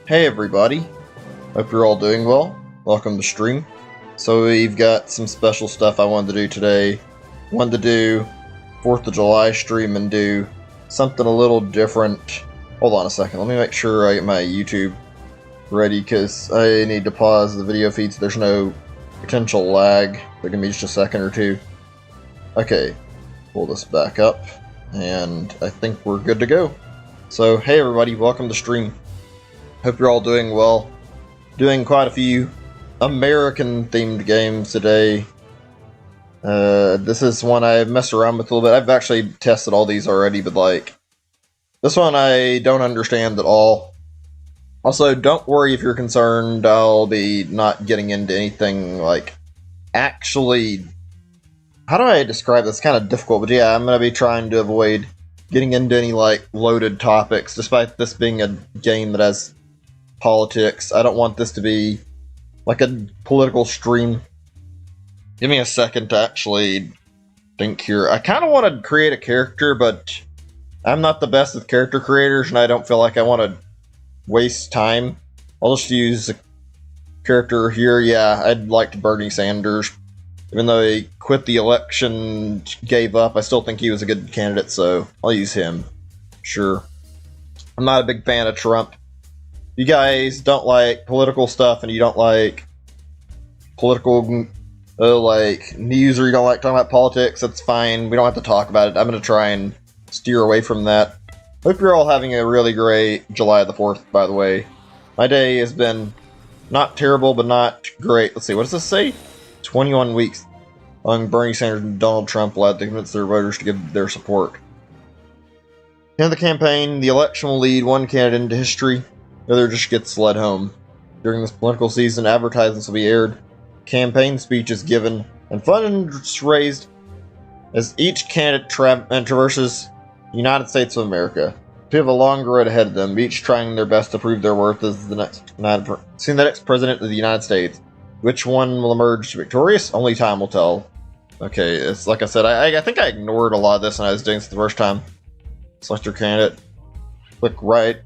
Hey everybody, hope you're all doing well. Welcome to stream. So we've got some special stuff I wanted to do today. Wanted to do 4th of July stream and do something a little different. Hold on a second, let me make sure I get my YouTube ready because I need to pause the video feed so there's no potential lag. So give me just a second or two. Okay, pull this back up and I think we're good to go. So hey everybody, welcome to stream. Hope you're all doing well. Doing quite a few American-themed games today. This is one I've messed around with a little bit. I've actually tested all these already, but like, this one I don't understand at all. Also, don't worry if you're concerned, I'll be not getting into anything like, actually, how do I describe this? It's kind of difficult, but yeah, I'm going to be trying to avoid getting into any like loaded topics, despite this being a game that has politics. I don't want this to be like a political stream. Give me a second to actually think here. I kind of want to create a character, but I'm not the best with character creators, and I don't feel like I want to waste time. I'll just use a character here. Yeah, I'd like Bernie Sanders. Even though he quit the election, gave up, I still think he was a good candidate, so I'll use him. Sure. I'm not a big fan of Trump. You guys don't like political stuff and you don't like political like news, or you don't like talking about politics, that's fine. We don't have to talk about it. I'm going to try and steer away from that. Hope you're all having a really great July the 4th, by the way. My day has been not terrible, but not great. Let's see, what does this say? 21 weeks on Bernie Sanders and Donald Trump allowed to convince their voters to give their support. In the campaign, the election will lead one candidate into history. The other just gets led home. During this political season, advertisements will be aired, campaign speeches given, and funds raised as each candidate traverses the United States of America. They have a long road ahead of them, each trying their best to prove their worth as the next president of the United States. Which one will emerge victorious? Only time will tell. Okay, it's like I said, I think I ignored a lot of this when I was doing this the first time. Select your candidate. Click right.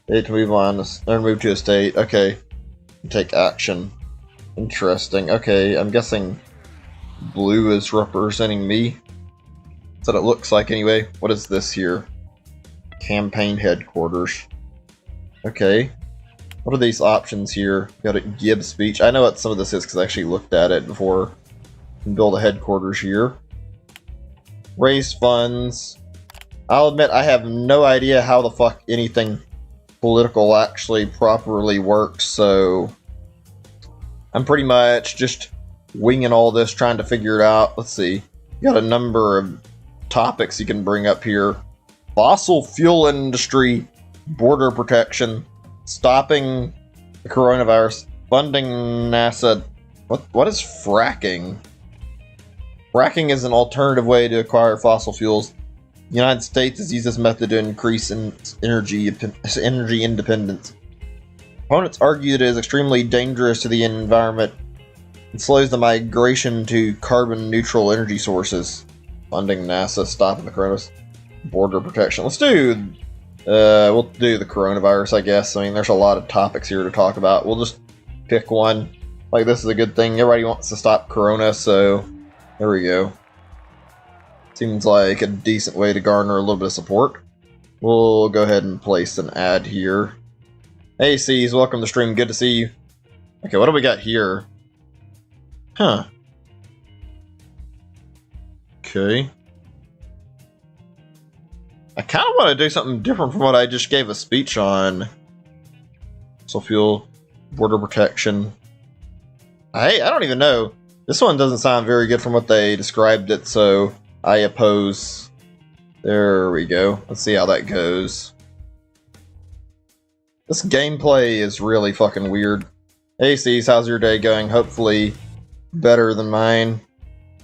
To move on, or move to a state. Okay. Take action. Interesting. Okay, I'm guessing blue is representing me. That's what it looks like anyway. What is this here? Campaign headquarters. Okay. What are these options here? Got a give speech. I know what some of this is because I actually looked at it before. Build a headquarters here. Raise funds. I'll admit I have no idea how the fuck anything political actually properly works, so I'm pretty much just winging all this, trying to figure it out. Let's see. You got a number of topics you can bring up here. Fossil fuel industry, border protection, stopping the coronavirus, funding NASA. What is fracking? Fracking is an alternative way to acquire fossil fuels. The United States has used this method to increase its energy independence. Opponents argue that it is extremely dangerous to the environment and slows the migration to carbon-neutral energy sources. Funding NASA, stopping the coronavirus, border protection. Let's do, we'll do the coronavirus, I guess. I mean, there's a lot of topics here to talk about. We'll just pick one. Like, this is a good thing. Everybody wants to stop corona, so there we go. Seems like a decent way to garner a little bit of support. We'll go ahead and place an ad here. Hey C's, welcome to the stream, good to see you. Okay, what do we got here? Huh. Okay. I kind of want to do something different from what I just gave a speech on. Fossil fuel, border protection. I don't even know. This one doesn't sound very good from what they described it, so I oppose. There we go. Let's see how that goes. This gameplay is really fucking weird. Hey C's, how's your day going? Hopefully better than mine.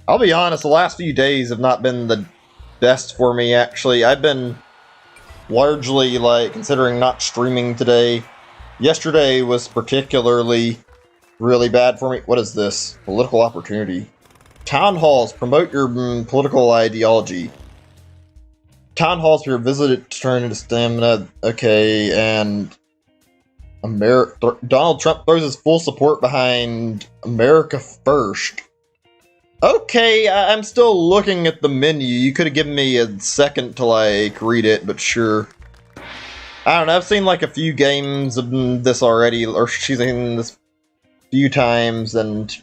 I'll be honest, the last few days have not been the best for me, actually. I've been largely, like, considering not streaming today. Yesterday was particularly really bad for me. What is this? Political opportunity. Town halls. Promote your political ideology. Town halls for your visit to turn into stamina. Okay, and Donald Trump throws his full support behind America First. Okay, I'm still looking at the menu. You could have given me a second to, like, read it, but sure. I don't know, I've seen, like, a few games of this already, or she's seen this a few times, and...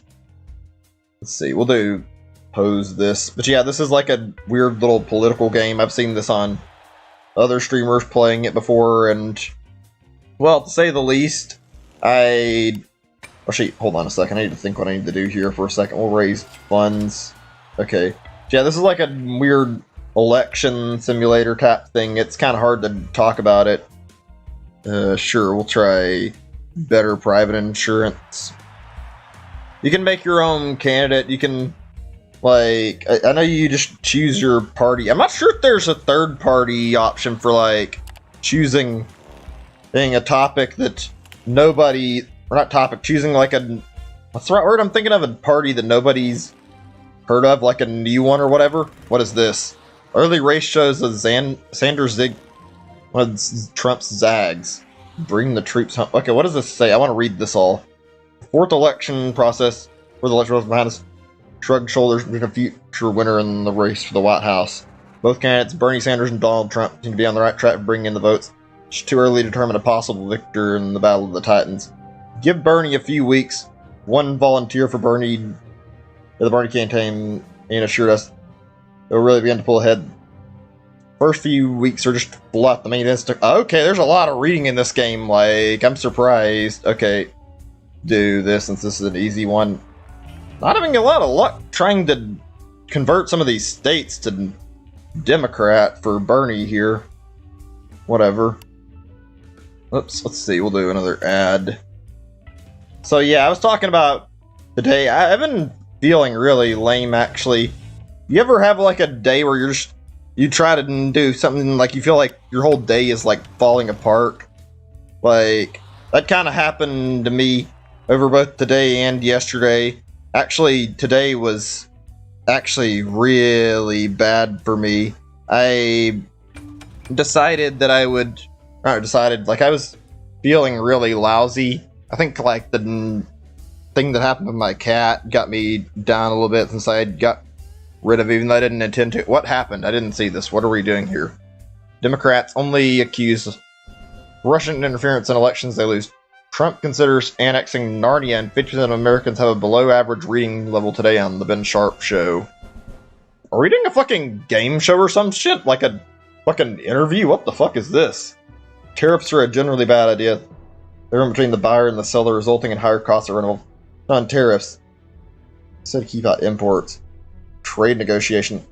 Let's see, we'll do pose this. But yeah, this is like a weird little political game. I've seen this on other streamers playing it before, and... Well, to say the least, Actually, hold on a second. I need to think what I need to do here for a second. We'll raise funds. Okay. Yeah, this is like a weird election simulator type thing. It's kind of hard to talk about it. Sure, we'll try better private insurance. You can make your own candidate. You can, like... I know you just choose your party. I'm not sure if there's a third party option for, like, choosing a topic that nobody... Or not topic, choosing like a... What's the right word? I'm thinking of a party that nobody's heard of, like a new one or whatever. What is this? Early race shows of Sanders Zig... One of Trump's zags. Bring the troops home. Okay, what does this say? I want to read this all. Fourth election process where the electorate behind us shrugged shoulders between a future winner in the race for the White House. Both candidates, Bernie Sanders and Donald Trump, seem to be on the right track for bringing in the votes. It's too early to determine a possible victor in the Battle of the Titans. Give Bernie a few weeks. One volunteer for the Bernie campaign, and assured us they'll really begin to pull ahead. First few weeks are just fluff. The main instinct. Okay, there's a lot of reading in this game. Like, I'm surprised. Okay, do this since this is an easy one. Not having a lot of luck trying to convert some of these states to Democrat for Bernie here. Whatever. Oops, let's see. We'll do another ad. So yeah, I was talking about today. I've been feeling really lame, actually. You ever have like a day where you try to do something like you feel like your whole day is like falling apart? Like, that kind of happened to me over both today and yesterday. Actually, today was actually really bad for me. I decided that I was feeling really lousy. I think, like, the thing that happened with my cat got me down a little bit since I got rid of it, even though I didn't intend to. What happened? I didn't see this. What are we doing here? Democrats only accuse Russian interference in elections, they lose. Trump considers annexing Narnia, and 50% of Americans have a below-average reading level today on The Ben Sharp Show. Are we doing a fucking game show or some shit? Like a fucking interview? What the fuck is this? Tariffs are a generally bad idea. They're in between the buyer and the seller, resulting in higher costs of non-tariffs. So to keep out imports. Trade negotiation.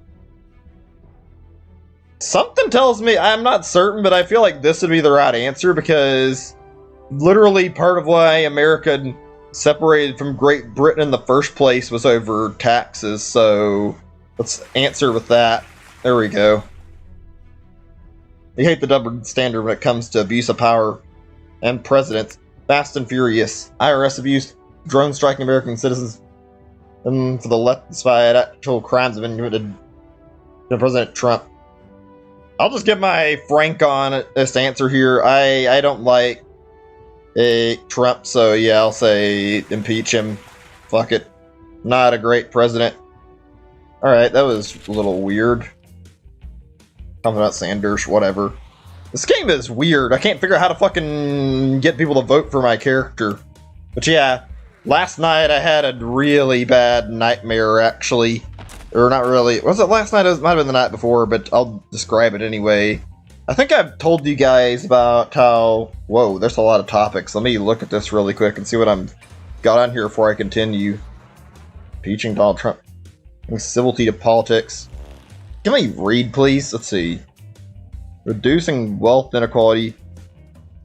Something tells me, I'm not certain, but I feel like this would be the right answer, because literally part of why America separated from Great Britain in the first place was over taxes, so let's answer with that. There we go. They hate the double standard when it comes to abuse of power and presidents. Fast and furious. IRS abuse, drone striking American citizens, and for the left-side actual crimes have been committed to President Trump. I'll just give my frank on this answer here. I don't like Trump, so yeah, I'll say impeach him. Fuck it. Not a great president. Alright, that was a little weird. Talking about Sanders, whatever. This game is weird. I can't figure out how to fucking get people to vote for my character. But yeah, last night I had a really bad nightmare, actually. Or not really. Was it last night? It might have been the night before, but I'll describe it anyway. I think I've told you guys about how... Whoa, there's a lot of topics. Let me look at this really quick and see what I'm got on here before I continue. Impeaching Donald Trump. Civility to politics. Can we read, please? Let's see. Reducing wealth inequality.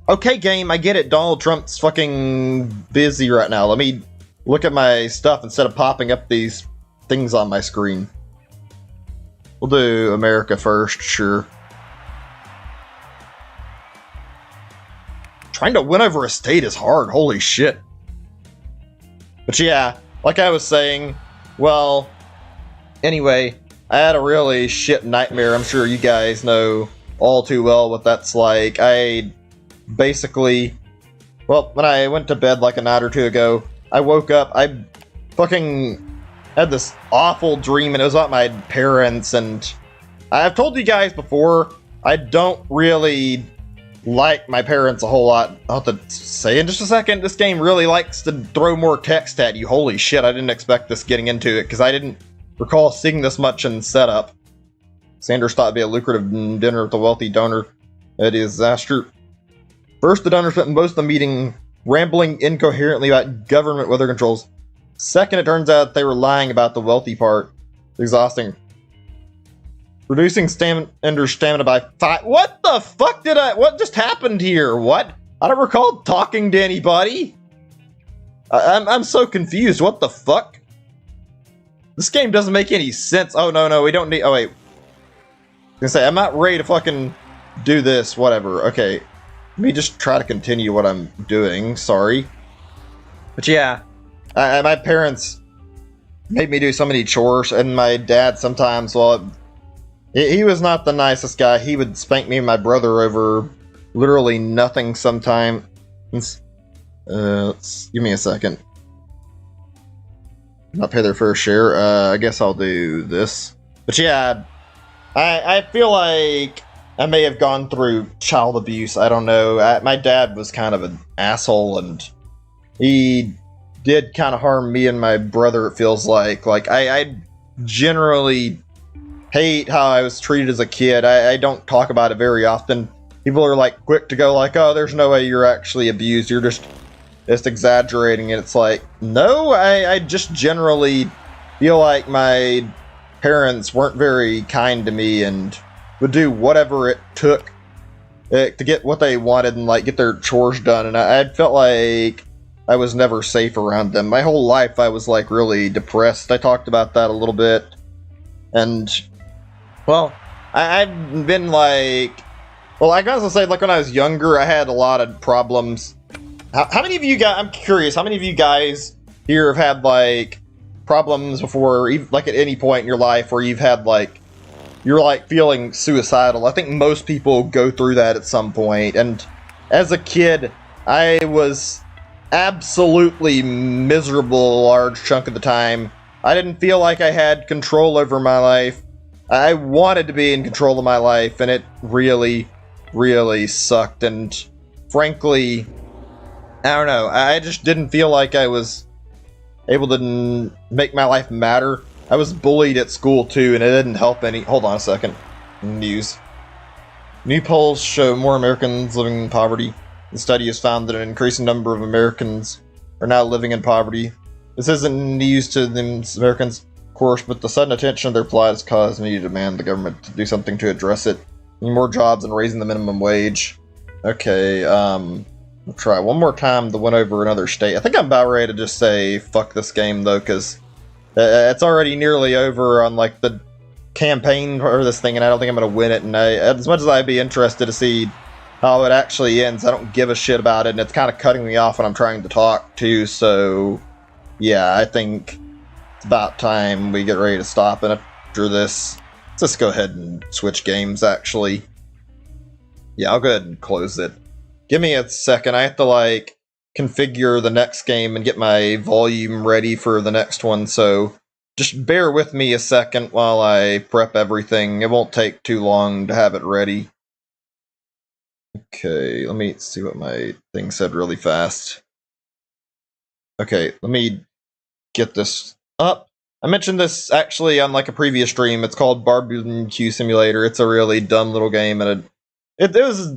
Okay, game, I get it. Donald Trump's fucking busy right now. Let me look at my stuff instead of popping up these things on my screen. We'll do America first, sure. Trying to win over a state is hard, holy shit. But yeah, like I was saying, well, anyway, I had a really shit nightmare. I'm sure you guys know all too well what that's like. Well, Well, when I went to bed like a night or two ago, I woke up, I fucking had this awful dream, and it was about my parents, and I've told you guys before, I don't really like my parents a whole lot. I'll have to say in just a second, this game really likes to throw more text at you. Holy shit, I didn't expect this getting into it, because I didn't recall seeing this much in setup. Sanders thought it'd be a lucrative dinner with a wealthy donor. It is disaster. First, the donor spent most of the meeting rambling incoherently about government weather controls. Second, it turns out they were lying about the wealthy part. It's exhausting. Reducing Ender's stamina by 5. What the fuck what just happened here? What? I don't recall talking to anybody. I'm so confused. What the fuck? This game doesn't make any sense. Oh, no, we don't need... Oh, wait. I was gonna say, I'm not ready to fucking do this. Whatever. Okay. Let me just try to continue what I'm doing. Sorry. But yeah. My parents made me do so many chores, and my dad sometimes, well, he was not the nicest guy. He would spank me and my brother over literally nothing sometimes. Give me a second. Not pay their fair share. I guess I'll do this. But yeah, I feel like I may have gone through child abuse. I don't know. My dad was kind of an asshole, and he did kind of harm me and my brother, it feels like. Like, I generally hate how I was treated as a kid. I don't talk about it very often. People are like quick to go like, oh, there's no way you're actually abused. You're just exaggerating. And it's like, no, I just generally feel like my parents weren't very kind to me and would do whatever it took to get what they wanted and like get their chores done. And I felt like I was never safe around them. My whole life I was like really depressed. I talked about that a little bit. And well, I've been like, well, I gotta say, like when I was younger, I had a lot of problems. How many of you guys, I'm curious, how many of you guys here have had like problems before, like at any point in your life where you've had like, you're like feeling suicidal? I think most people go through that at some point. And as a kid, I was absolutely miserable a large chunk of the time. I didn't feel like I had control over my life. I wanted to be in control of my life, and it really, really sucked. And frankly, I don't know, I just didn't feel like I was able to make my life matter. I was bullied at school too, and it didn't help any. Hold on a second. News. New polls show more Americans living in poverty. The study has found that an increasing number of Americans are now living in poverty. This isn't news to them Americans, of course, but the sudden attention of their plight has caused me to demand the government to do something to address it. Need more jobs and raising the minimum wage. Okay, I'll try one more time to win over another state. I think I'm about ready to just say fuck this game though, because it's already nearly over on like the campaign for this thing, and I don't think I'm going to win it. And as much as I'd be interested to see how it actually ends, I don't give a shit about it, and it's kind of cutting me off when I'm trying to talk too. So yeah, I think it's about time we get ready to stop. And after this, let's just go ahead and switch games, actually. Yeah, I'll go ahead and close it. Give me a second. I have to, like, configure the next game and get my volume ready for the next one, so just bear with me a second while I prep everything. It won't take too long to have it ready. Okay, let me see what my thing said really fast. Okay, let me get this up. I mentioned this actually on like a previous stream. It's called Barbecue Simulator. It's a really dumb little game, and it was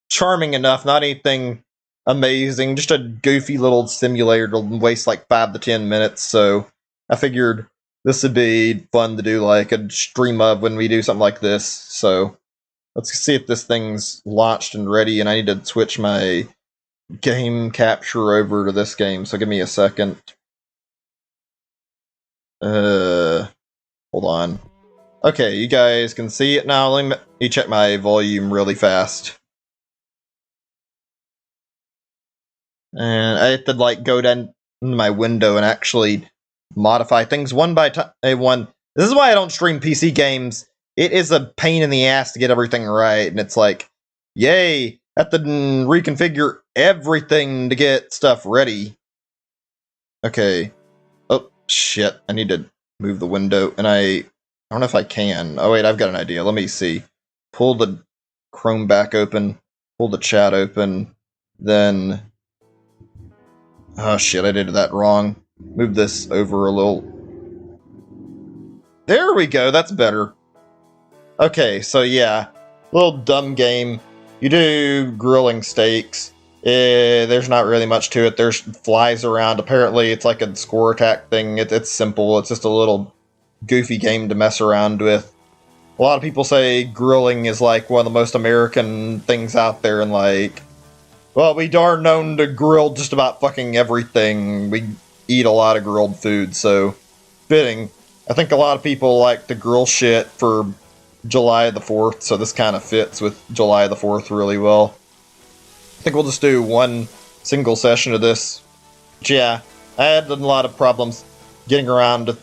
charming enough, not anything amazing, just a goofy little simulator to waste like 5 to 10 minutes. So I figured this would be fun to do like a stream of when we do something like this. So let's see if this thing's launched and ready, and I need to switch my game capture over to this game, so give me a second. Hold on. Okay, you guys can see it now. Let me check my volume really fast. And I have to like go down into my window and actually modify things one by one. This is why I don't stream PC games. It is a pain in the ass to get everything right, and it's like, yay, Have to reconfigure everything to get stuff ready. Okay. Oh, shit. I need to move the window, and I don't know if I can. Oh, wait, I've got an idea. Let me see. Pull the Chrome back open, pull the chat open, then... Oh, shit, I did that wrong. Move this over a little. There we go, that's better. Okay, so yeah, little dumb game. You do grilling steaks. There's not really much to it. There's flies around. Apparently, it's like a score attack thing. It's simple. It's just a little goofy game to mess around with. A lot of people say grilling is like one of the most American things out there, and like, well, we are known to grill just about fucking everything. We eat a lot of grilled food, so fitting. I think a lot of people like to grill shit for July the 4th, so this kind of fits with July the 4th really well. I think we'll just do one single session of this. But yeah, I had a lot of problems getting around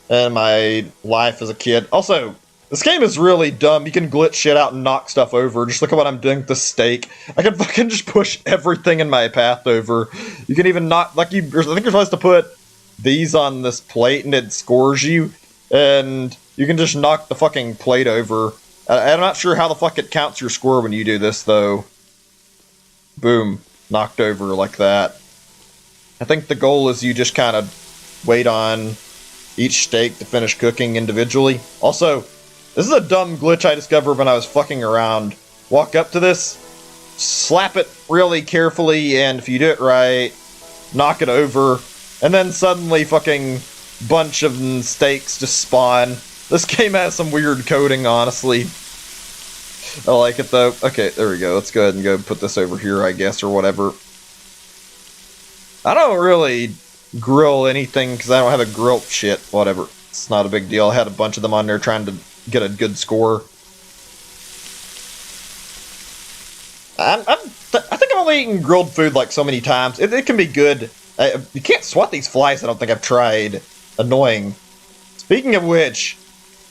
in my life as a kid. Also, this game is really dumb. You can glitch shit out and knock stuff over. Just look at what I'm doing with the steak. I can fucking just push everything in my path over. You can even knock, like, I think you're supposed to put these on this plate and it scores you. And you can just knock the fucking plate over. I'm not sure how the fuck it counts your score when you do this, though. Boom. Knocked over like that. I think the goal is you just kind of wait on each steak to finish cooking individually. Also, this is a dumb glitch I discovered when I was fucking around. Walk up to this, slap it really carefully, and if you do it right, knock it over, and then suddenly fucking bunch of steaks just spawn. This game has some weird coding, honestly. I like it though. Okay, there we go. Let's go ahead and go put this over here, I guess, or whatever. I don't really grill anything because I don't have a grill. Shit, whatever. It's not a big deal. I had a bunch of them on there trying to get a good score. I think I've only eaten grilled food like so many times. It can be good. You can't swat these flies. I don't think I've tried. Annoying. Speaking of which,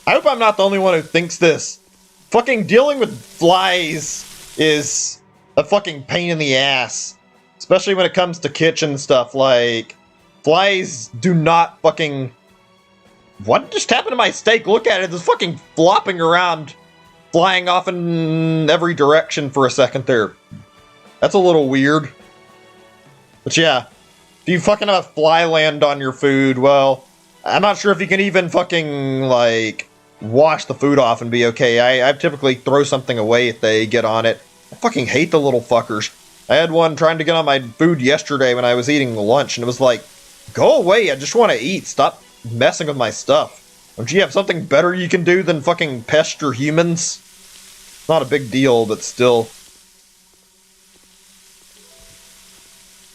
I hope I'm not the only one who thinks this. Fucking dealing with flies is a fucking pain in the ass. Especially when it comes to kitchen stuff. Like, flies do not fucking... What just happened to my steak? Look at it. It's fucking flopping around, flying off in every direction for a second there. That's a little weird. But yeah, if you fucking have a fly land on your food, well, I'm not sure if you can even fucking, like, wash the food off and be okay. I typically throw something away if they get on it. I fucking hate the little fuckers. I had one trying to get on my food yesterday when I was eating lunch, and it was like, go away, I just want to eat. Stop messing with my stuff. Don't you have something better you can do than fucking pester humans? Not a big deal, but still.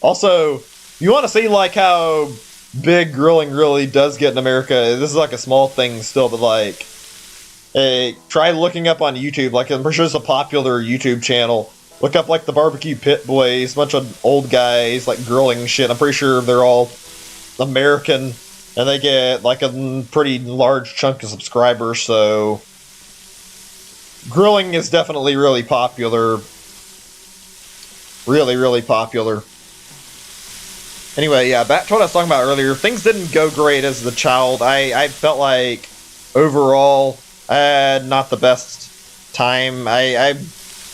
Also, you want to see like how big grilling really does get in America. This is like a small thing still, but like, try looking up on YouTube. Like, I'm pretty sure it's a popular YouTube channel. Look up like the Barbecue Pit Boys, a bunch of old guys like grilling shit. I'm pretty sure they're all American, and they get like a pretty large chunk of subscribers. So grilling is definitely really popular. Really, really popular. Anyway, yeah, back to what I was talking about earlier. Things didn't go great as a child. I felt like overall I had not the best time. I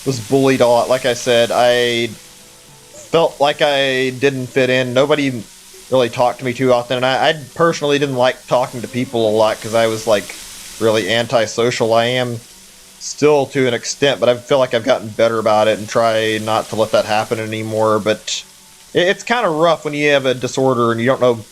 was bullied a lot. Like I said, I felt like I didn't fit in. Nobody really talked to me too often, and I personally didn't like talking to people a lot because I was like really antisocial. I am still to an extent, but I feel like I've gotten better about it and try not to let that happen anymore. But it's kind of rough when you have a disorder and you don't know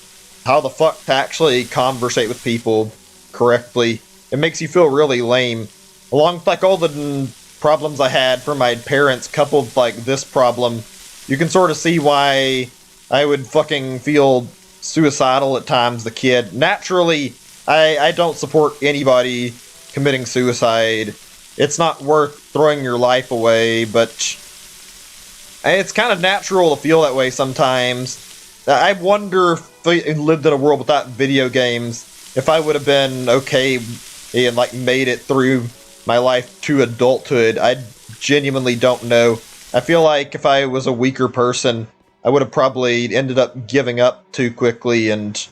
how the fuck to actually conversate with people correctly. It makes you feel really lame. Along with like all the problems I had from my parents coupled with like this problem, you can sort of see why I would fucking feel suicidal at times as a kid. Naturally, I don't support anybody committing suicide. It's not worth throwing your life away, but it's kind of natural to feel that way sometimes. I wonder if I lived in a world without video games, if I would have been okay and like made it through my life to adulthood, I genuinely don't know. I feel like if I was a weaker person, I would have probably ended up giving up too quickly and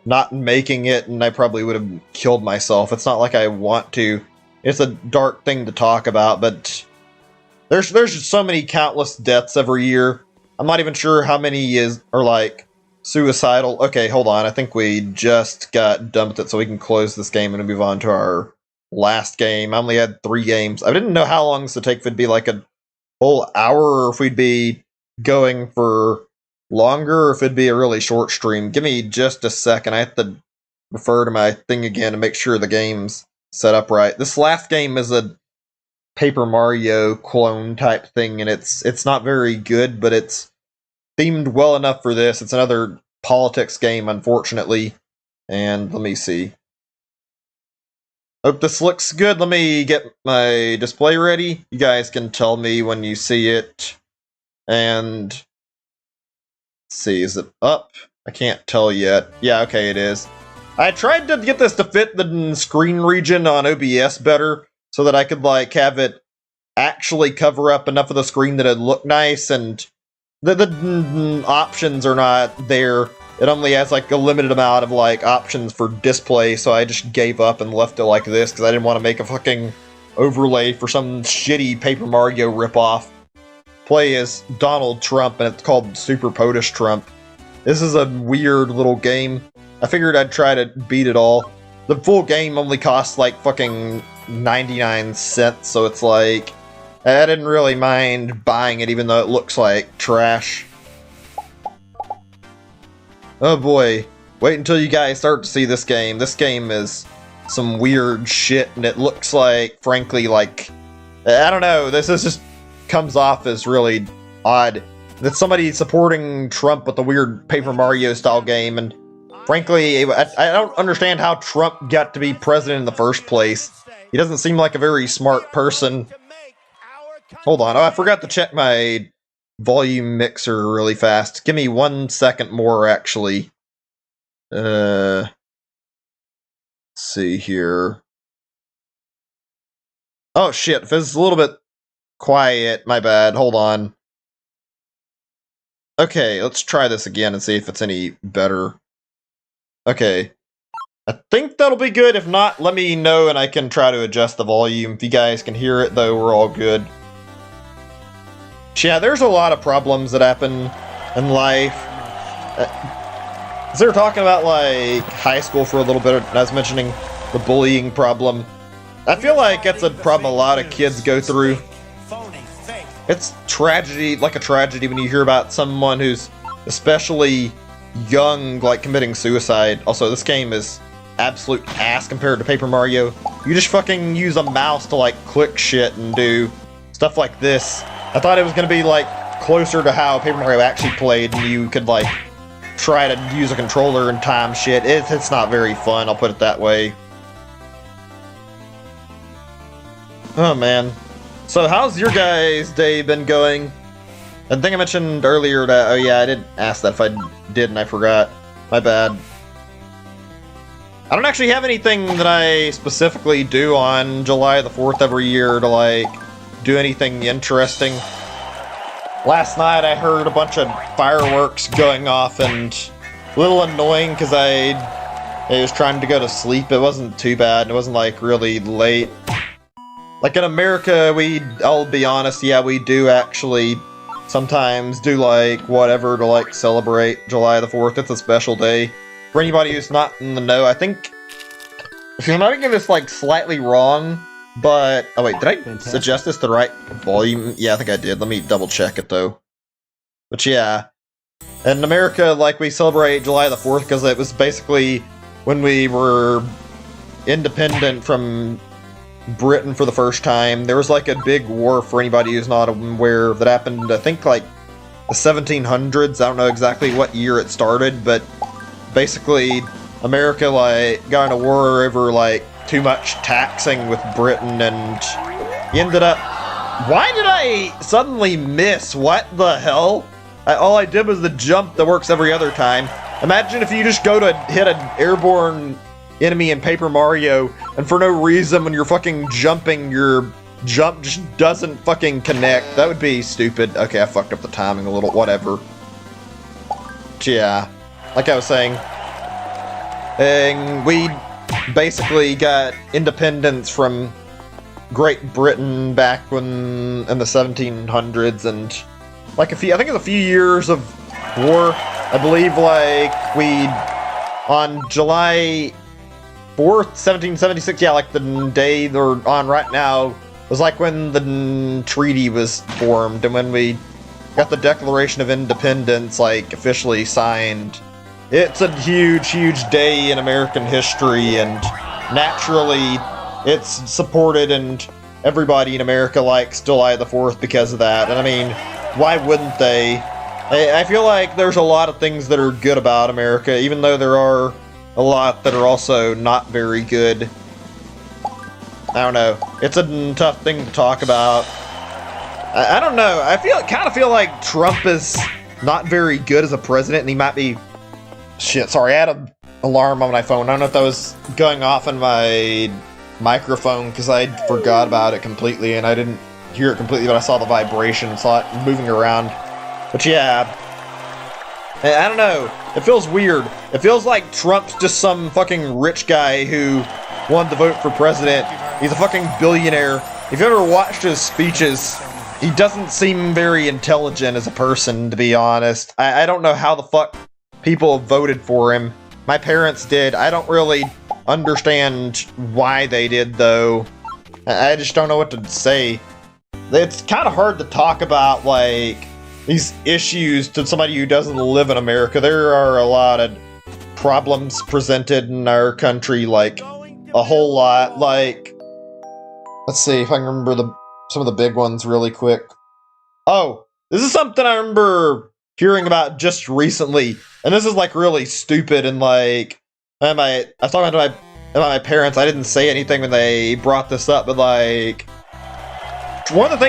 not making it, and I probably would have killed myself. It's not like I want to. It's a dark thing to talk about, but there's just so many countless deaths every year. I'm not even sure how many are like suicidal. Okay, hold on. I think we just got done with it, so we can close this game and move on to our last game. I only had 3 games. I didn't know how long this would take, if it'd be like a whole hour or if we'd be going for longer or if it'd be a really short stream. Give me just a second. I have to refer to my thing again and make sure the game's set up right. This last game is a Paper Mario clone type thing, and it's not very good, but it's themed well enough for this. It's another politics game, unfortunately. And let me see. Hope this looks good. Let me get my display ready. You guys can tell me when you see it. And let's see, is it up? I can't tell yet. Yeah, okay, it is. I tried to get this to fit the screen region on OBS better, so that I could like have it actually cover up enough of the screen that it'd look nice, and the options are not there. It only has like a limited amount of like options for display, so I just gave up and left it like this because I didn't want to make a fucking overlay for some shitty Paper Mario ripoff. Play as Donald Trump, and it's called Super POTUS Trump. This is a weird little game. I figured I'd try to beat it all. The full game only costs like fucking 99 cents, so it's like I didn't really mind buying it even though it looks like trash. Oh boy, wait until you guys start to see this game. This game is some weird shit, and it looks like, frankly, like, I don't know, this is just comes off as really odd. That somebody supporting Trump with a weird Paper Mario style game, and frankly, I don't understand how Trump got to be president in the first place. He doesn't seem like a very smart person. Hold on, oh, I forgot to check my volume mixer really fast. Give me 1 second more, actually. Let's see here. Oh shit, if it's a little bit quiet, my bad, hold on. Okay, let's try this again and see if it's any better. Okay. I think that'll be good. If not, let me know and I can try to adjust the volume. If you guys can hear it, though, we're all good. Yeah, there's a lot of problems that happen in life. So they were talking about, like, high school for a little bit, and I was mentioning the bullying problem. I feel like that's a problem a lot of kids go through. It's tragedy, like a tragedy, when you hear about someone who's especially young, like, committing suicide. Also, this game is absolute ass compared to Paper Mario. You just fucking use a mouse to, like, click shit and do stuff like this. I thought it was gonna be, like, closer to how Paper Mario actually played, and you could, like, try to use a controller and time shit. It's not very fun, I'll put it that way. Oh, man. So, how's your guys' day been going? I think I mentioned earlier that, oh yeah, I did ask that if I did and I forgot. My bad. I don't actually have anything that I specifically do on July the 4th every year to, like, do anything interesting. Last night I heard a bunch of fireworks going off, and a little annoying because I was trying to go to sleep. It wasn't too bad, and it wasn't, like, really late. Like, in America, I'll be honest, yeah, we do actually sometimes do, like, whatever to, like, celebrate July the 4th. It's a special day. For anybody who's not in the know, I think, I might get this, like, slightly wrong, but, oh wait, did I suggest this to the right volume? Yeah, I think I did. Let me double check it, though. But yeah, in America, like, we celebrate July the 4th because it was basically when we were independent from Britain for the first time. There was, like, a big war, for anybody who's not aware, that happened, I think, like, the 1700s. I don't know exactly what year it started, but basically America, like, got in a war over, like, too much taxing with Britain, and he ended up... Why did I suddenly miss? What the hell? All I did was the jump that works every other time. Imagine if you just go to hit an airborne enemy in Paper Mario, and for no reason when you're fucking jumping, your jump just doesn't fucking connect. That would be stupid. Okay, I fucked up the timing a little, whatever. But yeah, like I was saying, we basically got independence from Great Britain back when in the 1700s, and like I think it was a few years of war. I believe like on July 4th, 1776, yeah, like the day they're on right now was like when the treaty was formed, and when we got the Declaration of Independence like officially signed. It's a huge, huge day in American history, and naturally it's supported, and everybody in America likes July the 4th because of that. And I mean, why wouldn't they? I feel like there's a lot of things that are good about America, even though there are a lot that are also not very good. I don't know. It's a tough thing to talk about. I don't know. I kind of feel like Trump is not very good as a president, and he might be... Shit, sorry, I had an alarm on my phone. I don't know if that was going off on my microphone, because I forgot about it completely, and I didn't hear it completely, but I saw the vibration, saw it moving around. But yeah, I don't know. It feels weird. It feels like Trump's just some fucking rich guy who wanted to vote for president. He's a fucking billionaire. If you ever watched his speeches, he doesn't seem very intelligent as a person, to be honest. I don't know how the fuck people voted for him. My parents did. I don't really understand why they did, though. I just don't know what to say. It's kind of hard to talk about, like, these issues to somebody who doesn't live in America. There are a lot of problems presented in our country, like, a whole lot. Like, let's see if I can remember some of the big ones really quick. Oh, this is something I remember hearing about just recently, and this is like really stupid, and like I was talking to my parents. I didn't say anything when they brought this up, but like one of the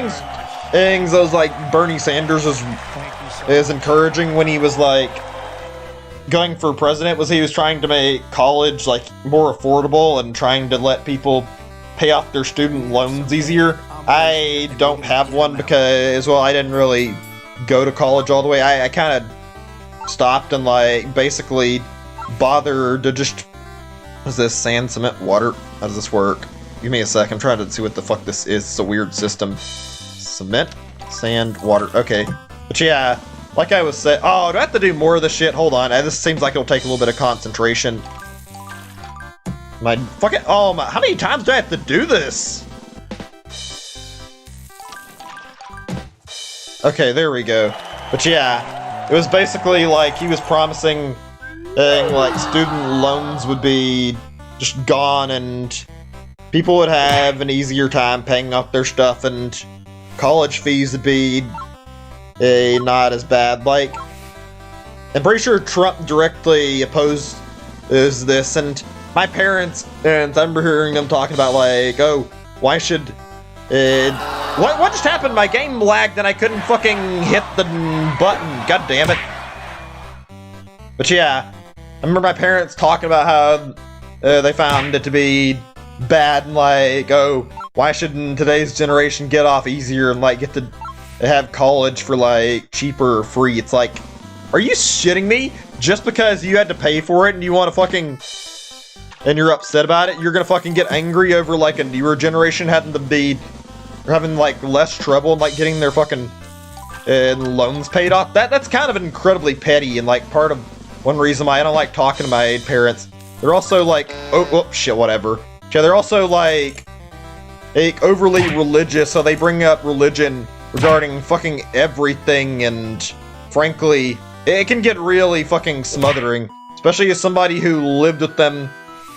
things that was like Bernie Sanders is encouraging when he was like going for president was he was trying to make college like more affordable and trying to let people pay off their student loans easier. I don't have one because, well, I didn't really go to college all the way. I kind of stopped and like basically bothered to just... What is this? Sand, cement, water? How does this work? Give me a sec. I'm trying to see what the fuck this is. It's a weird system. Cement, sand, water. Okay. But yeah, like I was saying... Oh, do I have to do more of this shit? Hold on. This seems like it'll take a little bit of concentration. My fucking... Oh, my... How many times do I have to do this? Okay, there we go. But yeah, it was basically like he was promising like student loans would be just gone and people would have an easier time paying off their stuff and college fees would be not as bad. Like, I'm pretty sure Trump directly opposed this, and my parents, and I remember hearing them talking about like, oh, why should... What just happened? My game lagged and I couldn't fucking hit the button. God damn it. But yeah, I remember my parents talking about how they found it to be bad and like, oh, why shouldn't today's generation get off easier and like get to have college for like cheaper or free? It's like, are you shitting me? Just because you had to pay for it and you want to fucking... and you're upset about it, you're gonna fucking get angry over like a newer generation having to be... or having like less trouble and like getting their fucking loans paid off. That's kind of incredibly petty and like part of one reason why I don't like talking to my parents. They're also like, oh shit, whatever. Yeah, they're also like overly religious, so they bring up religion regarding fucking everything, and frankly, it can get really fucking smothering, especially as somebody who lived with them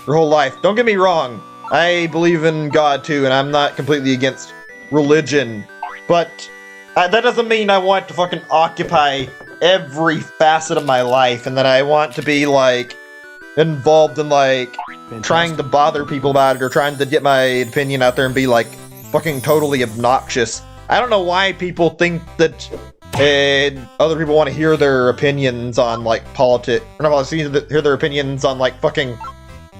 their whole life. Don't get me wrong, I believe in God too, and I'm not completely against religion, but that doesn't mean I want to fucking occupy every facet of my life and that I want to be like involved in like trying to bother people about it or trying to get my opinion out there and be like fucking totally obnoxious. I don't know why people think that other people want to hear their opinions on like politics, or not hear their opinions on like fucking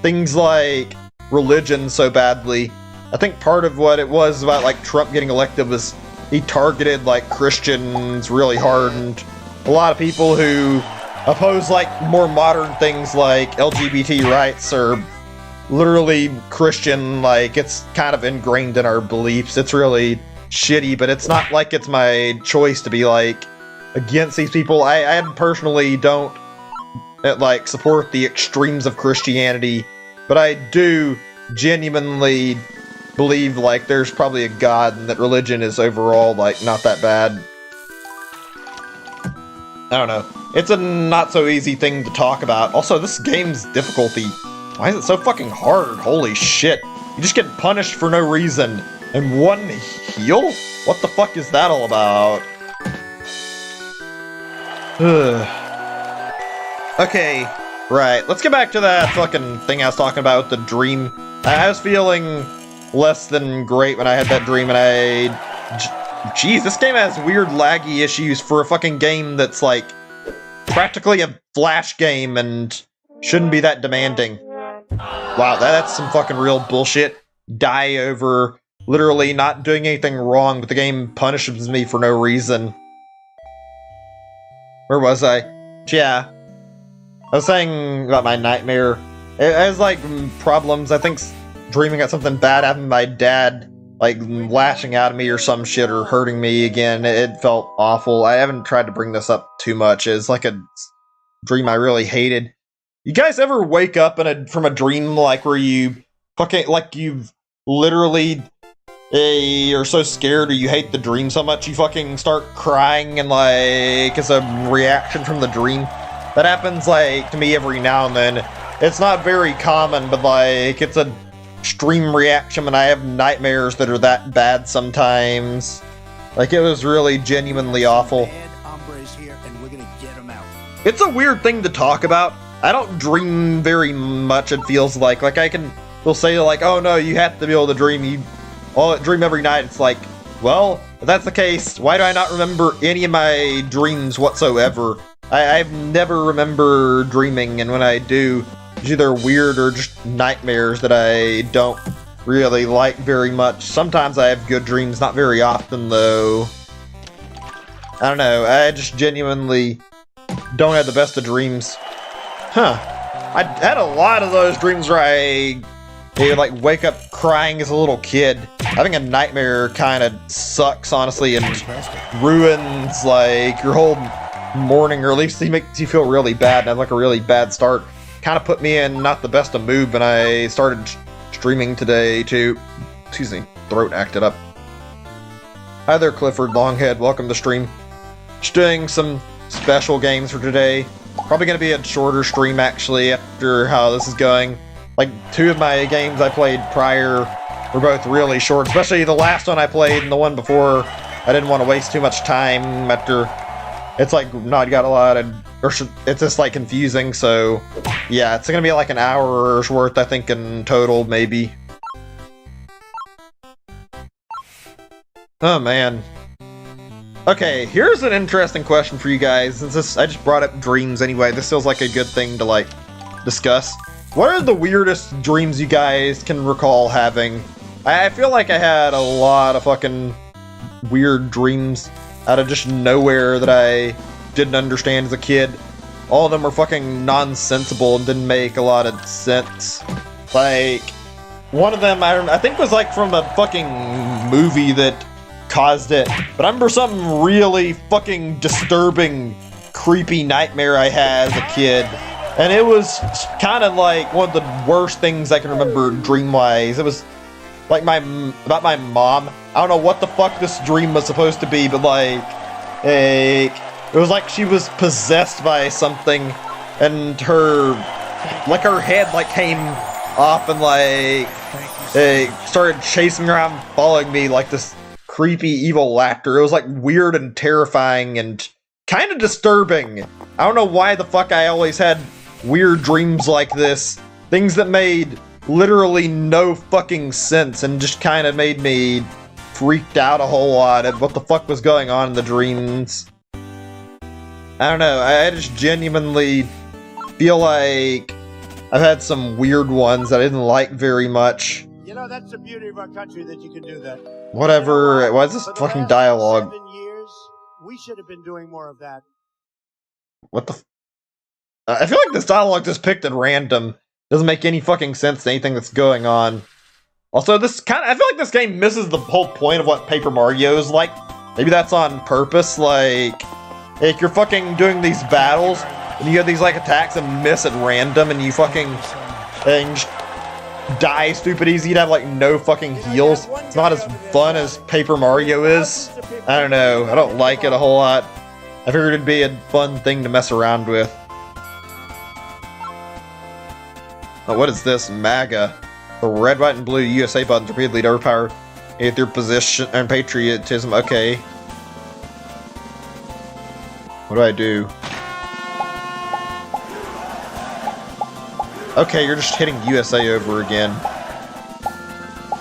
things like religion so badly. I think part of what it was about like Trump getting elected was he targeted like Christians really hard, and a lot of people who oppose like more modern things like LGBT rights are literally Christian. Like, it's kind of ingrained in our beliefs. It's really shitty, but it's not like it's my choice to be like against these people. I personally don't like support the extremes of Christianity, but I do genuinely believe like there's probably a God and that religion is overall like not that bad. I don't know. It's a not so easy thing to talk about. Also, this game's difficulty, why is it so fucking hard? Holy shit. You just get punished for no reason. And one heal? What the fuck is that all about? Okay, right. Let's get back to that fucking thing I was talking about with the dream. I was feeling less than great when I had that dream, and jeez, this game has weird laggy issues for a fucking game that's like practically a flash game and shouldn't be that demanding. Wow, that's some fucking real bullshit. Die over literally not doing anything wrong, but the game punishes me for no reason. Where was I? Yeah. I was saying about my nightmare. It has like problems. I think dreaming that something bad happened to my dad, like lashing out at me or some shit or hurting me again. It felt awful. I haven't tried to bring this up too much. It's like a dream I really hated. You guys ever wake up from a dream like where you fucking like you've literally you're so scared or you hate the dream so much you fucking start crying and like it's a reaction from the dream? That happens like to me every now and then. It's not very common, but like it's a extreme reaction when I have nightmares that are that bad sometimes. Like, it was really genuinely awful. It's a weird thing to talk about. I don't dream very much, it feels like. Like, we'll say like, oh no, you have to be able to dream. You all dream every night. It's like, well, if that's the case, why do I not remember any of my dreams whatsoever? I've never remember dreaming, and when I do, it's either weird or just nightmares that I don't really like very much. Sometimes I have good dreams, not very often though. I don't know, I just genuinely don't have the best of dreams. Huh. I had a lot of those dreams where I like wake up crying as a little kid. Having a nightmare kind of sucks, honestly, and ruins like your whole morning, or at least it makes you feel really bad and have like a really bad start. Kind of put me in not the best of mood when I started streaming today too. Excuse me, throat acted up. Hi there, Clifford Longhead, welcome to stream. Just doing some special games for today. Probably gonna be a shorter stream actually after how this is going. Like, 2 of my games I played prior were both really short, especially the last one I played and the one before. I didn't want to waste too much time after. It's like not got a lot of, or it's just like confusing, so yeah, it's gonna be like an hour's worth, I think, in total, maybe. Oh man. Okay, here's an interesting question for you guys. Since I just brought up dreams anyway, this feels like a good thing to like discuss. What are the weirdest dreams you guys can recall having? I feel like I had a lot of fucking weird dreams out of just nowhere that I didn't understand as a kid. All of them were fucking nonsensible and didn't make a lot of sense. Like, one of them I think was like from a fucking movie that caused it, but I remember something really fucking disturbing, creepy nightmare I had as a kid. And it was kind of like one of the worst things I can remember dream-wise. It was like about my mom. I don't know what the fuck this dream was supposed to be, but like, it was like she was possessed by something, and her head like came off and like started chasing around, following me like this creepy evil laughter. It was like weird and terrifying and kind of disturbing. I don't know why the fuck I always had weird dreams like this. Things that made literally no fucking sense and just kind of made me freaked out a whole lot at what the fuck was going on in the dreams. I don't know, I just genuinely feel like I've had some weird ones that I didn't like very much. You know, that's the beauty of our country, that you can do that. Whatever. You know, Why is this fucking dialogue? 7 years, we should have been doing more of that. What the? I feel like this dialogue just picked at random. Doesn't make any fucking sense to anything that's going on. Also, I feel like this game misses the whole point of what Paper Mario is like. Maybe that's on purpose. Like you're fucking doing these battles, and you have these like attacks and miss at random, and you fucking and die stupid easy. You'd have like no fucking heals. It's not as fun as Paper Mario is. I don't know. I don't like it a whole lot. I figured it'd be a fun thing to mess around with. Oh, what is this? MAGA. The red, white, and blue USA buttons repeatedly to overpower either position and patriotism. Okay. What do I do? Okay, you're just hitting USA over again.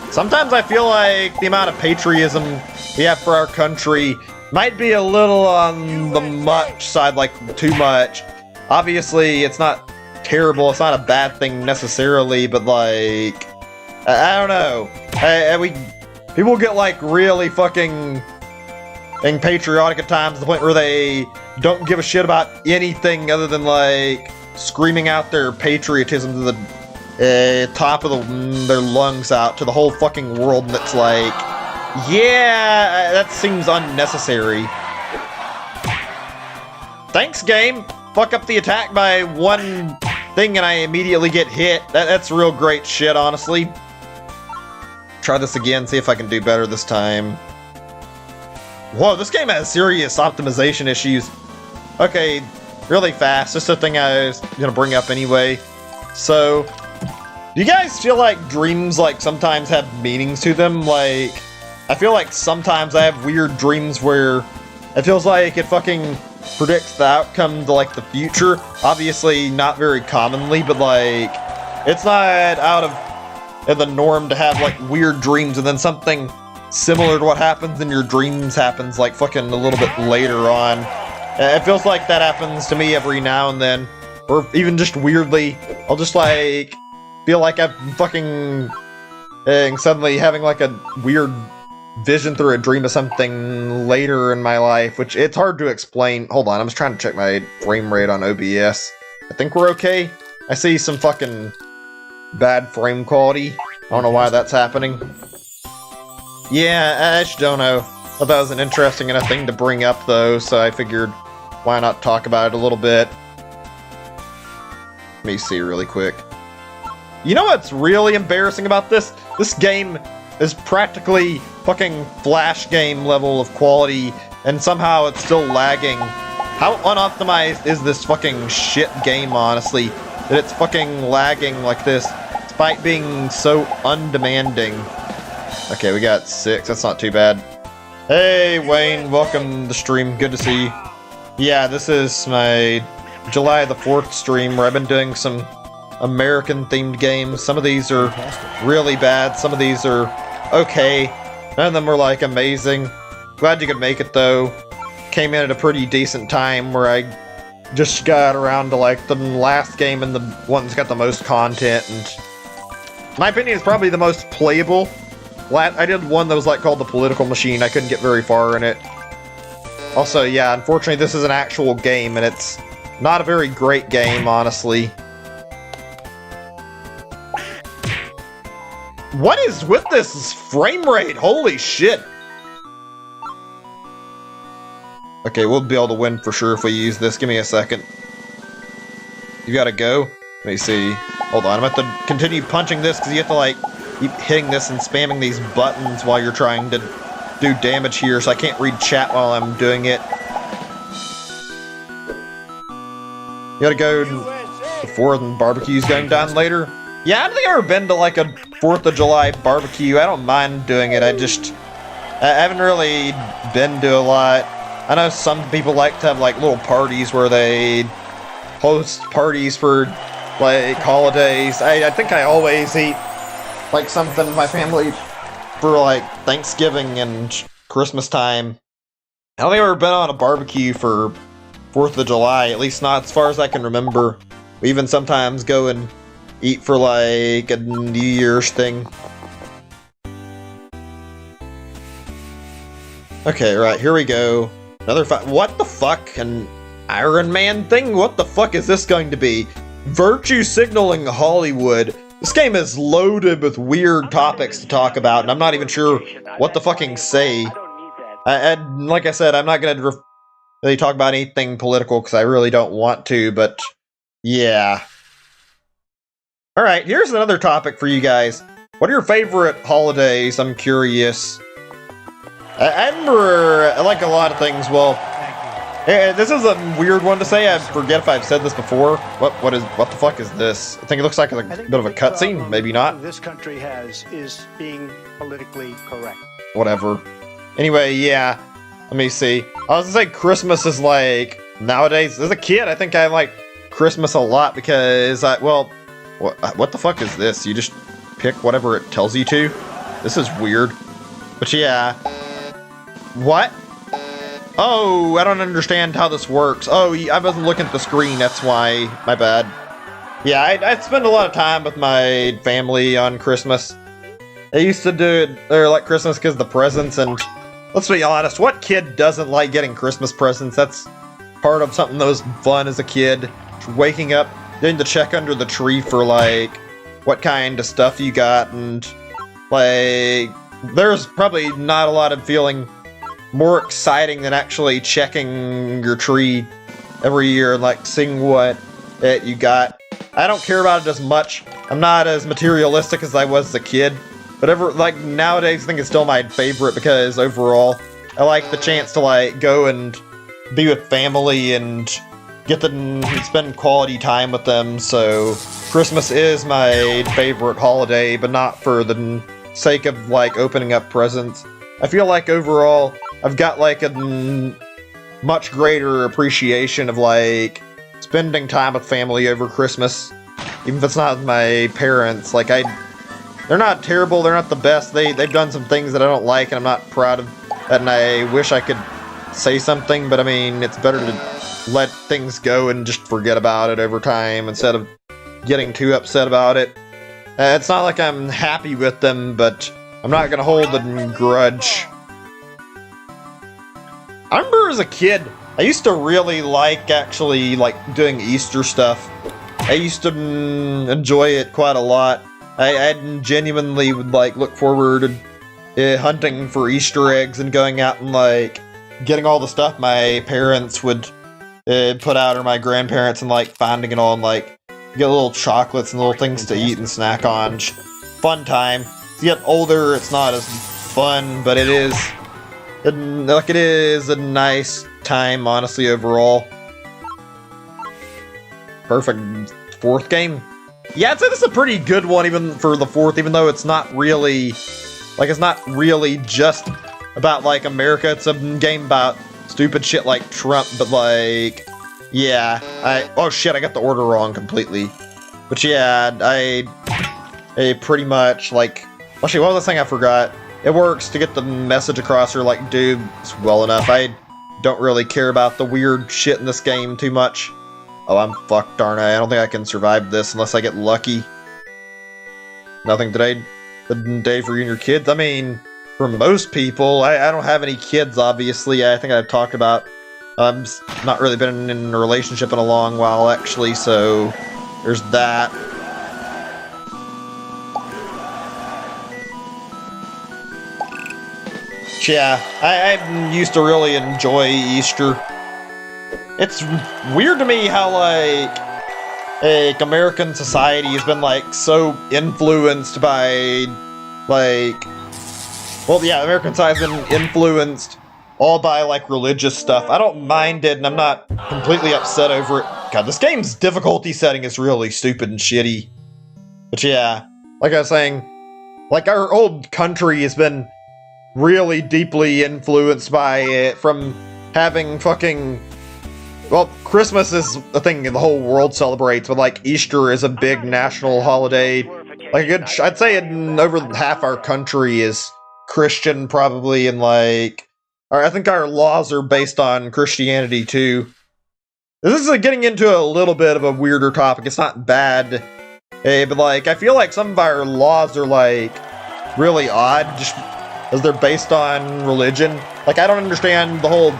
Sometimes I feel like the amount of patriotism we have for our country might be a little on the much side, like too much. Obviously, it's not terrible, it's not a bad thing necessarily, but like, I don't know. People get like really fucking patriotic at times to the point where they don't give a shit about anything other than like screaming out their patriotism to the top of their lungs out to the whole fucking world, and it's like, yeah, that seems unnecessary. Thanks, game. Fuck up the attack by one thing and I immediately get hit. That's real great shit, honestly. Try this again, see if I can do better this time. Whoa, this game has serious optimization issues. Okay, really fast. This is the thing I was gonna bring up anyway. So, do you guys feel like dreams like sometimes have meanings to them? Like, I feel like sometimes I have weird dreams where it feels like it fucking predicts the outcome to like the future. Obviously not very commonly, but like it's not out of the norm to have like weird dreams and then something similar to what happens in your dreams happens like fucking a little bit later on. It feels like that happens to me every now and then, or even just weirdly I'll just like feel like I'm fucking suddenly having like a weird vision through a dream of something later in my life, which it's hard to explain. Hold on, I'm just trying to check my frame rate on OBS. I think we're okay. I see some fucking bad frame quality. I don't know why that's happening. Yeah, I just don't know. Thought that was an interesting enough thing to bring up though, so I figured why not talk about it a little bit. Let me see really quick. You know what's really embarrassing about this? This game is practically fucking Flash game level of quality, and somehow it's still lagging. How unoptimized is this fucking shit game, honestly, that it's fucking lagging like this, despite being so undemanding? Okay, we got 6, that's not too bad. Hey Wayne, welcome to the stream, good to see you. Yeah, this is my July the 4th stream where I've been doing some American-themed games. Some of these are really bad, some of these are okay. None of them were like amazing. Glad you could make it though. Came in at a pretty decent time where I just got around to like the last game and the one that's got the most content, and in my opinion is probably the most playable. I did one that was like called The Political Machine. I couldn't get very far in it. Also, yeah, unfortunately this is an actual game and it's not a very great game, honestly. What is with this frame rate? Holy shit! Okay, we'll be able to win for sure if we use this. Give me a second. You gotta go? Let me see. Hold on, I'm gonna have to continue punching this because you have to like keep hitting this and spamming these buttons while you're trying to do damage here, so I can't read chat while I'm doing it. You gotta go before the barbecue's going down later. Yeah, I don't think I've ever been to like a 4th of July barbecue. I don't mind doing it. I haven't really been to a lot. I know some people like to have like little parties where they host parties for like holidays. I think I always eat like something with my family for like Thanksgiving and Christmas time. I don't think I've ever been on a barbecue for 4th of July, at least not as far as I can remember. We even sometimes go and eat for like a New Year's thing. Okay, right, here we go. Another fight. What the fuck? An Iron Man thing? What the fuck is this going to be? Virtue signaling Hollywood. This game is loaded with weird topics to talk about, and I'm not even sure what to fucking say. Like I said, I'm not gonna really talk about anything political because I really don't want to, but yeah. Alright, here's another topic for you guys. What are your favorite holidays? I'm curious. I remember, I like a lot of things. Well, this is a weird one to say. I forget if I've said this before. What the fuck is this? I think it looks like a bit of a cutscene. Maybe not. This country is being politically correct. Whatever. Anyway, yeah. Let me see. I was gonna say Christmas is like, nowadays, as a kid, I think I like Christmas a lot because what the fuck is this? You just pick whatever it tells you to? This is weird. But yeah. What? Oh, I don't understand how this works. Oh, I wasn't looking at the screen, that's why. My bad. Yeah, I spend a lot of time with my family on Christmas. I used to do it, or like Christmas because of the presents, and let's be honest, what kid doesn't like getting Christmas presents? That's part of something that was fun as a kid. Waking up, getting to check under the tree for like what kind of stuff you got, and like there's probably not a lot of feeling more exciting than actually checking your tree every year and like seeing what you got. I don't care about it as much. I'm not as materialistic as I was as a kid, but like nowadays I think it's still my favorite because overall I like the chance to like go and be with family and get to spend quality time with them. So Christmas is my favorite holiday, but not for the sake of like opening up presents. I feel like overall I've got like a much greater appreciation of like spending time with family over Christmas, even if it's not with my parents. Like they're not terrible, they're not the best. They've done some things that I don't like, and I'm not proud of that, and I wish I could say something, but I mean, it's better to let things go and just forget about it over time instead of getting too upset about it. It's not like I'm happy with them, but I'm not gonna hold a grudge. I remember as a kid, I used to really like actually like doing Easter stuff. I used to enjoy it quite a lot. I genuinely would like look forward to hunting for Easter eggs and going out and like getting all the stuff my parents would put out, or my grandparents, and like finding it all and like get little chocolates and little things to eat and snack on. Fun time. As you get older, it's not as fun, but it is a nice time, honestly, overall. Perfect. Fourth game. Yeah, I'd say this is a pretty good one, even for the fourth, even though it's not really just about like America. It's a game about stupid shit like Trump, but like, yeah, oh shit, I got the order wrong completely. But yeah, I pretty much like, actually, what was the thing I forgot? It works to get the message across, or like, dude, it's well enough. I don't really care about the weird shit in this game too much. Oh, I'm fucked, darn it. I don't think I can survive this unless I get lucky. Nothing today. The day for you and your kids. I mean, for most people, I don't have any kids, obviously. I think I've talked about, I've not really been in a relationship in a long while, actually, so there's that. Yeah, I used to really enjoy Easter. It's weird to me how like American society has been like so influenced by like, well, yeah, American society has been influenced all by like religious stuff. I don't mind it, and I'm not completely upset over it. God, this game's difficulty setting is really stupid and shitty. But yeah, like I was saying, like our old country has been really deeply influenced by it, from having fucking, well, Christmas is a thing the whole world celebrates, but like Easter is a big national holiday. Like I'd say over half our country is Christian probably, and like, I think our laws are based on Christianity too. This is getting into a little bit of a weirder topic. It's not bad, But like, I feel like some of our laws are like really odd, just as they're based on religion. Like, I don't understand the whole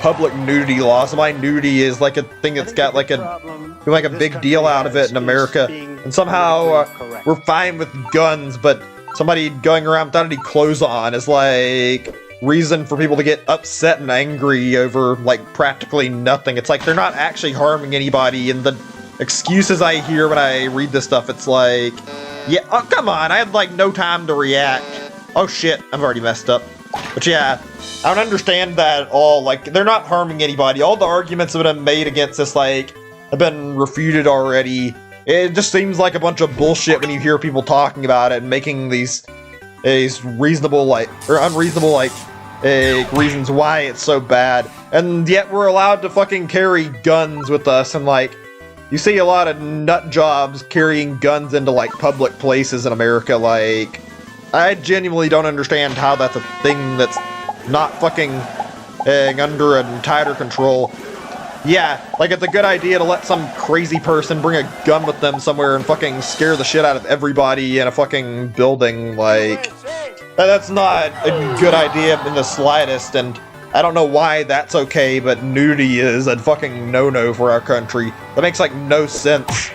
public nudity law. So my nudity is like a thing that's got like a big deal out of it in America, and somehow we're fine with guns, but somebody going around without any clothes on is like reason for people to get upset and angry over like practically nothing. It's like they're not actually harming anybody, and the excuses I hear when I read this stuff, it's like, yeah, oh, come on, I had like no time to react. Oh shit, I've already messed up. But yeah, I don't understand that at all. Like, they're not harming anybody. All the arguments that have been made against this, like, have been refuted already. It just seems like a bunch of bullshit when you hear people talking about it and making these reasonable, like, or unreasonable, like, reasons why it's so bad. And yet we're allowed to fucking carry guns with us, and like, you see a lot of nut jobs carrying guns into like public places in America. Like, I genuinely don't understand how that's a thing that's not fucking under a tighter control. Yeah, like, it's a good idea to let some crazy person bring a gun with them somewhere and fucking scare the shit out of everybody in a fucking building. Like, that's not a good idea in the slightest, and I don't know why that's okay, but nudity is a fucking no-no for our country. That makes, like, no sense.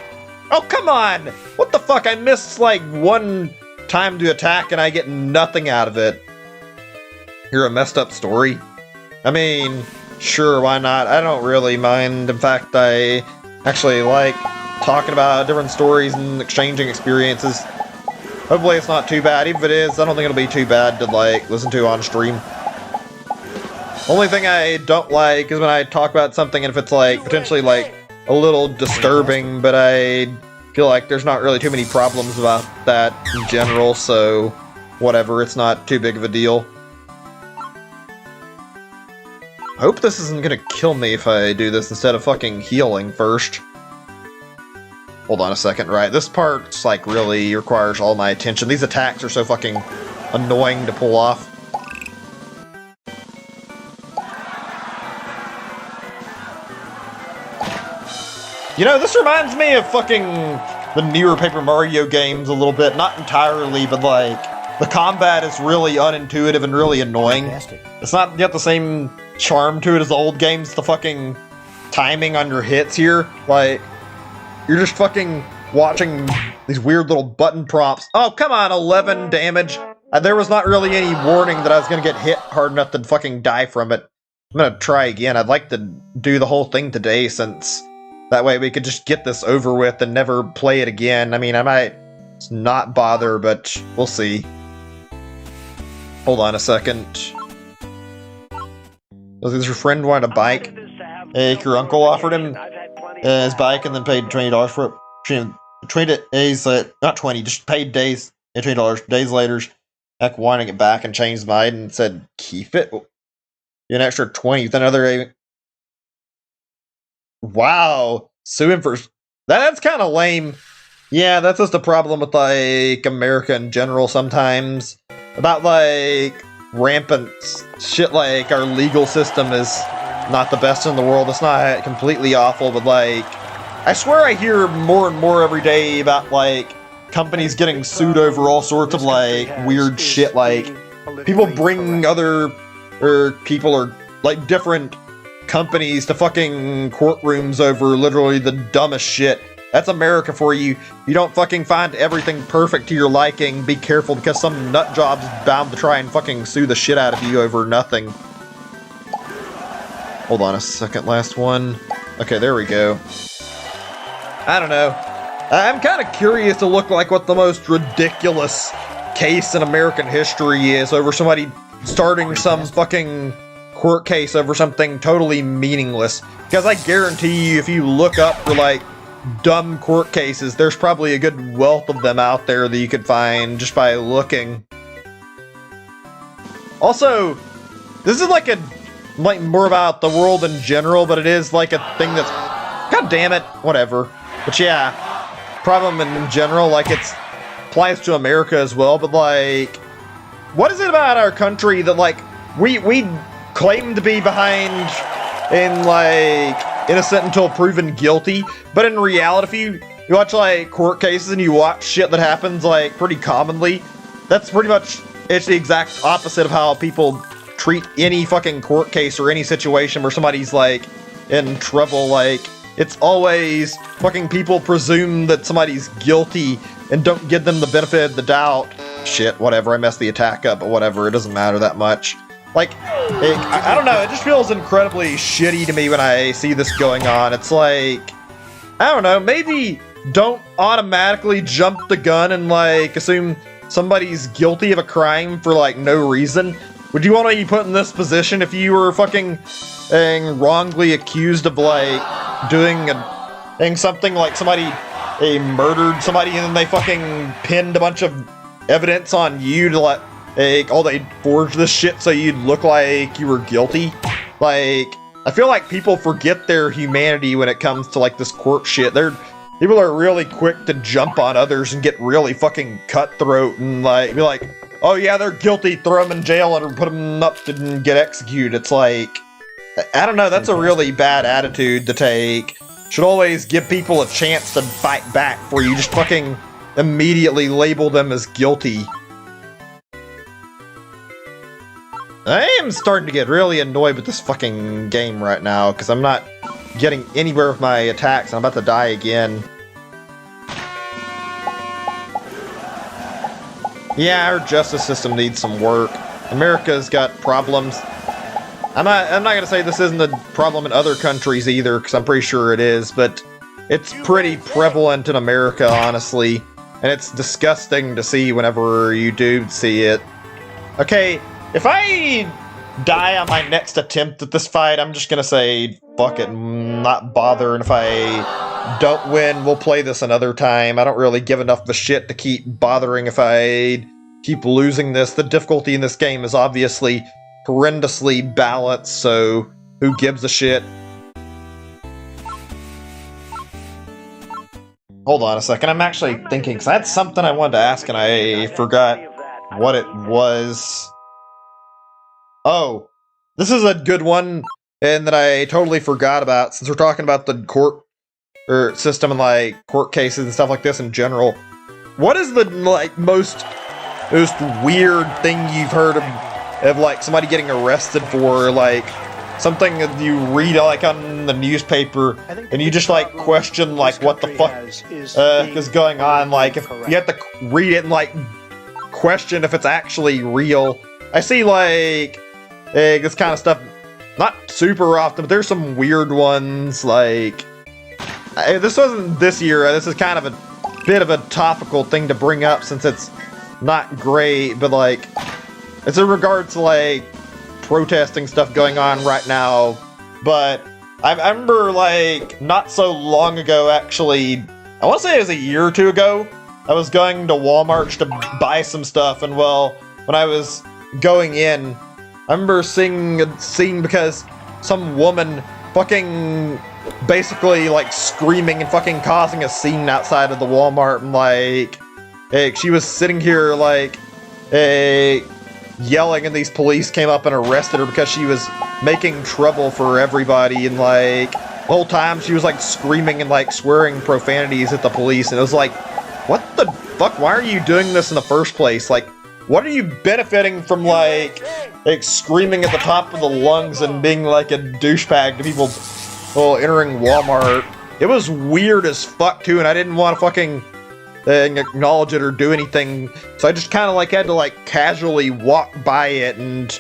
Oh, come on! What the fuck? I missed, like, one time to attack and I get nothing out of it. You're a messed up story? I mean, sure, why not? I don't really mind. In fact, I actually like talking about different stories and exchanging experiences. Hopefully it's not too bad. Even if it is, I don't think it'll be too bad to, like, listen to on stream. Only thing I don't like is when I talk about something and if it's, like, potentially, like, a little disturbing, but I feel like there's not really too many problems about that in general, so whatever, it's not too big of a deal. I hope this isn't gonna kill me if I do this instead of fucking healing first. Hold on a second, right, this part's like really requires all my attention. These attacks are so fucking annoying to pull off. You know, this reminds me of fucking the newer Paper Mario games a little bit. Not entirely, but like, the combat is really unintuitive and really annoying. It's not yet the same charm to it as the old games. The fucking timing on your hits here, like, you're just fucking watching these weird little button prompts. Oh, come on, 11 damage. There was not really any warning that I was gonna get hit hard enough to fucking die from it. I'm gonna try again. I'd like to do the whole thing today, since that way we could just get this over with and never play it again. I mean, I might not bother, but we'll see. Hold on a second. Does your friend want a bike? Your uncle offered him his bike and then paid $20 for it. Traded days, not 20, just paid days, $20. Days later, heck, wanting it back and changed his mind and said, keep it. An extra 20 with another. Wow, sue him for that's kind of lame. Yeah, that's just a problem with like America in general sometimes. About like rampant shit, like our legal system is not the best in the world. It's not completely awful, but like, I swear I hear more and more every day about like companies getting sued over all sorts of like weird shit. Like, people bring other people or like different companies to fucking courtrooms over literally the dumbest shit. That's America for you. You don't fucking find everything perfect to your liking. Be careful, because some nut job's bound to try and fucking sue the shit out of you over nothing. Hold on a second, last one. Okay, there we go. I don't know. I'm kind of curious to look like what the most ridiculous case in American history is over somebody starting some fucking court case over something totally meaningless. Because I guarantee you, if you look up for like dumb court cases, there's probably a good wealth of them out there that you could find just by looking. Also, this is like more about the world in general, but it is like a thing that's, god damn it, whatever. But yeah, problem in general, like it applies to America as well, but like, what is it about our country that like, we claim to be behind in like innocent until proven guilty, but in reality you watch like court cases and you watch shit that happens like pretty commonly, that's pretty much, it's the exact opposite of how people treat any fucking court case or any situation where somebody's like in trouble. Like, it's always fucking people presume that somebody's guilty and don't give them the benefit of the doubt. Shit, whatever, I messed the attack up, but whatever, it doesn't matter that much. Like, I don't know, it just feels incredibly shitty to me when I see this going on. It's like, I don't know, maybe don't automatically jump the gun and like assume somebody's guilty of a crime for like no reason. Would you want to be put in this position if you were fucking wrongly accused of like doing something like somebody murdered somebody and then they fucking pinned a bunch of evidence on you to like, they forged this shit so you'd look like you were guilty? Like, I feel like people forget their humanity when it comes to like this court shit. People are really quick to jump on others and get really fucking cutthroat and like be like, oh yeah, they're guilty, throw them in jail and put them up to get executed. It's like, I don't know, that's a really bad attitude to take. Should always give people a chance to fight back before you just fucking immediately label them as guilty. I am starting to get really annoyed with this fucking game right now because I'm not getting anywhere with my attacks. I'm about to die again. Yeah, our justice system needs some work. America's got problems. I'm not gonna say this isn't a problem in other countries either, because I'm pretty sure it is, but it's pretty prevalent in America, honestly. And it's disgusting to see whenever you do see it. Okay, if I die on my next attempt at this fight, I'm just gonna say, fuck it, not bother, and if I don't win, we'll play this another time. I don't really give enough of a shit to keep bothering if I keep losing this. The difficulty in this game is obviously horrendously balanced, so who gives a shit? Hold on a second, I'm actually thinking, because I had something I wanted to ask and I forgot what it was. Oh, this is a good one, and that I totally forgot about, since we're talking about the court system and like court cases and stuff like this in general. What is the like most weird thing you've heard of like somebody getting arrested for, like something that you read like on the newspaper and you just like question like what the fuck is going on? Like if you have to read it and like question if it's actually real. I see like this kind of stuff not super often, but there's some weird ones. Like this wasn't this year, this is kind of a bit of a topical thing to bring up since it's not great, but like it's in regards to like protesting stuff going on right now. But I remember like not so long ago, actually, I want to say it was a year or two ago, I was going to Walmart to buy some stuff, and well, when I was going in, I remember seeing a scene because some woman fucking basically like screaming and fucking causing a scene outside of the Walmart, and like she was sitting here like yelling, and these police came up and arrested her because she was making trouble for everybody, and like the whole time she was like screaming and like swearing profanities at the police, and it was like, what the fuck, why are you doing this in the first place? Like, what are you benefiting from like screaming at the top of the lungs and being like a douchebag to people entering Walmart? It was weird as fuck too, and I didn't want to fucking acknowledge it or do anything, so I just kind of like had to like casually walk by it and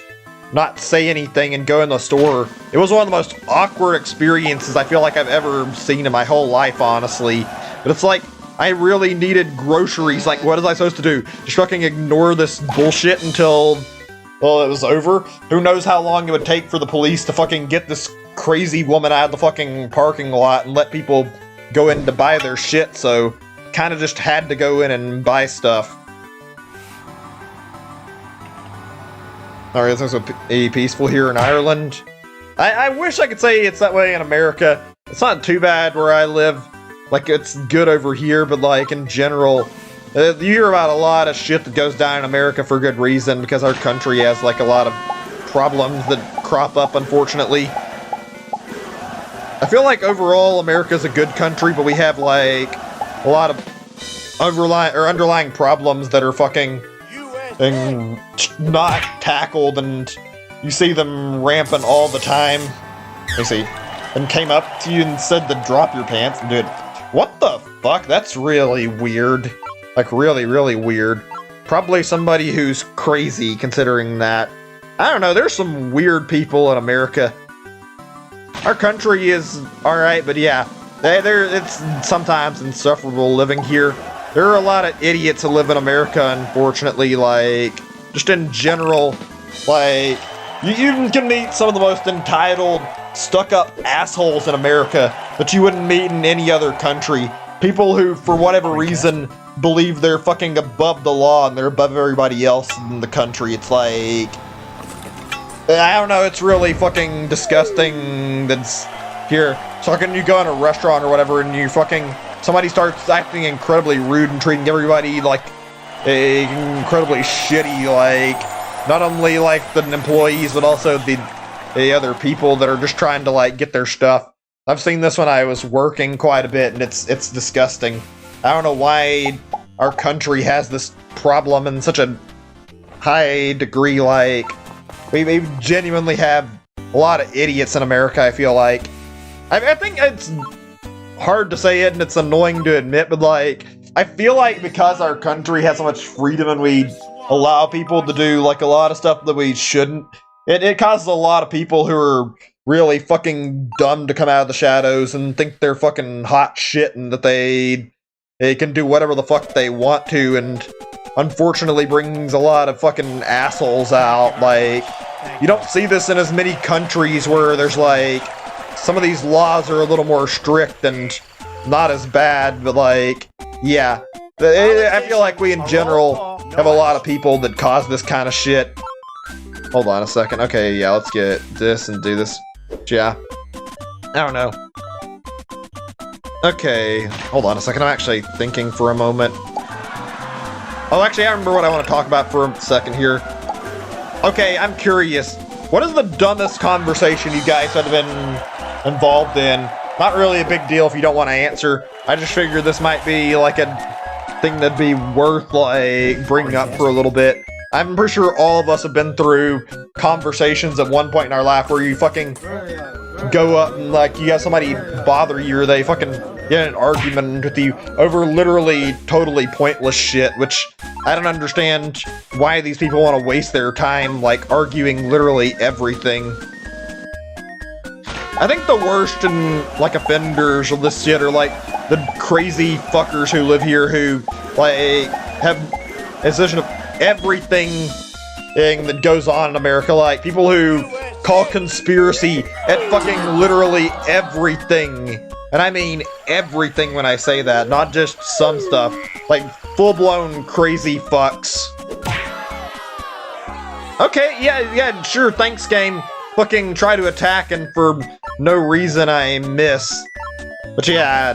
not say anything and go in the store. It was one of the most awkward experiences I feel like I've ever seen in my whole life, honestly. But it's like, I really needed groceries. Like, what was I supposed to do? Just fucking ignore this bullshit until, well, it was over? Who knows how long it would take for the police to fucking get this crazy woman out of the fucking parking lot and let people go in to buy their shit, so kind of just had to go in and buy stuff. Alright, it's also peaceful here in Ireland. I wish I could say it's that way in America. It's not too bad where I live. Like, it's good over here, but like, in general, you hear about a lot of shit that goes down in America for good reason, because our country has like a lot of problems that crop up, unfortunately. I feel like overall America's a good country, but we have like a lot of underlying problems that are fucking not tackled, and you see them rampant all the time. Let me see. And came up to you and said to drop your pants and do it. What the fuck? That's really weird. Like, really, really weird. Probably somebody who's crazy considering that. I don't know, there's some weird people in America. Our country is alright, but yeah, it's sometimes insufferable living here. There are a lot of idiots who live in America, unfortunately, like, just in general, like, you can meet some of the most entitled, stuck-up assholes in America that you wouldn't meet in any other country. People who, for whatever reason, believe they're fucking above the law and they're above everybody else in the country. It's like, I don't know, it's really fucking disgusting that's here. So can you go in a restaurant or whatever and you fucking, somebody starts acting incredibly rude and treating everybody like incredibly shitty, like, not only like the employees, but also the other people that are just trying to like get their stuff. I've seen this when I was working quite a bit, and it's disgusting. I don't know why our country has this problem in such a high degree. Like, we genuinely have a lot of idiots in America, I feel like. I think it's hard to say it, and it's annoying to admit, but like, I feel like because our country has so much freedom and we allow people to do like a lot of stuff that we shouldn't, it causes a lot of people who are really fucking dumb to come out of the shadows and think they're fucking hot shit and that they can do whatever the fuck they want to, and unfortunately brings a lot of fucking assholes out. Like, you don't see this in as many countries where there's like, some of these laws are a little more strict and not as bad, but like, yeah. I feel like we in general have a lot of people that cause this kind of shit. Hold on a second. Okay, yeah, let's get this and do this. Yeah. I don't know. Okay, hold on a second. I'm actually thinking for a moment. Oh, actually, I remember what I want to talk about for a second here. Okay, I'm curious. What is the dumbest conversation you guys have been involved in? Not really a big deal if you don't want to answer. I just figured this might be like a thing that'd be worth like bringing up for a little bit. I'm pretty sure all of us have been through conversations at one point in our life where you fucking go up and like you have somebody bother you or they fucking get in an argument with you over literally totally pointless shit, which I don't understand why these people want to waste their time like arguing literally everything. I think the worst and like offenders of this shit are like the crazy fuckers who live here who like have a decision of everything that goes on in America, like people who call conspiracy at fucking literally everything. And I mean everything when I say that, not just some stuff. Like full-blown crazy fucks. Okay, yeah, sure, thanks game. Fucking try to attack and for no reason I miss. But yeah,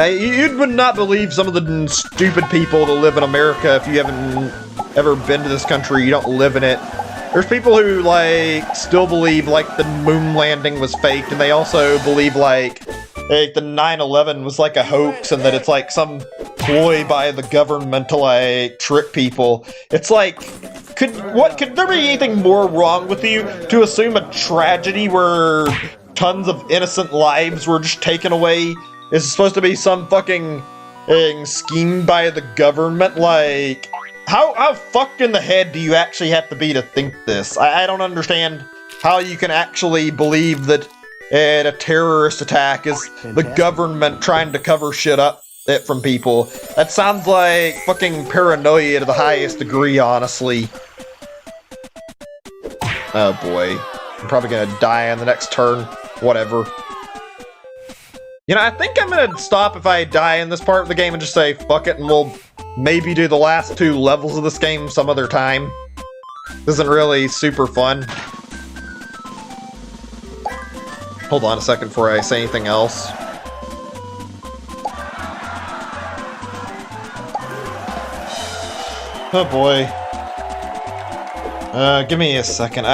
you would not believe some of the stupid people that live in America if you haven't ever been to this country, you don't live in it. There's people who, like, still believe, like, the moon landing was faked, and they also believe, like the 9/11 was, like, a hoax, and that it's, like, some ploy by the government to, like, trick people. It's like, could there be anything more wrong with you to assume a tragedy where tons of innocent lives were just taken away is supposed to be some fucking scheme by the government? Like, how fucked in the head do you actually have to be to think this? I don't understand how you can actually believe that a terrorist attack is the government trying to cover shit up from people. That sounds like fucking paranoia to the highest degree, honestly. Oh boy. I'm probably gonna die on the next turn. Whatever. You know, I think I'm gonna stop if I die in this part of the game and just say fuck it, and we'll maybe do the last 2 levels of this game some other time. This isn't really super fun. Hold on a second before I say anything else. Oh boy. Give me a second.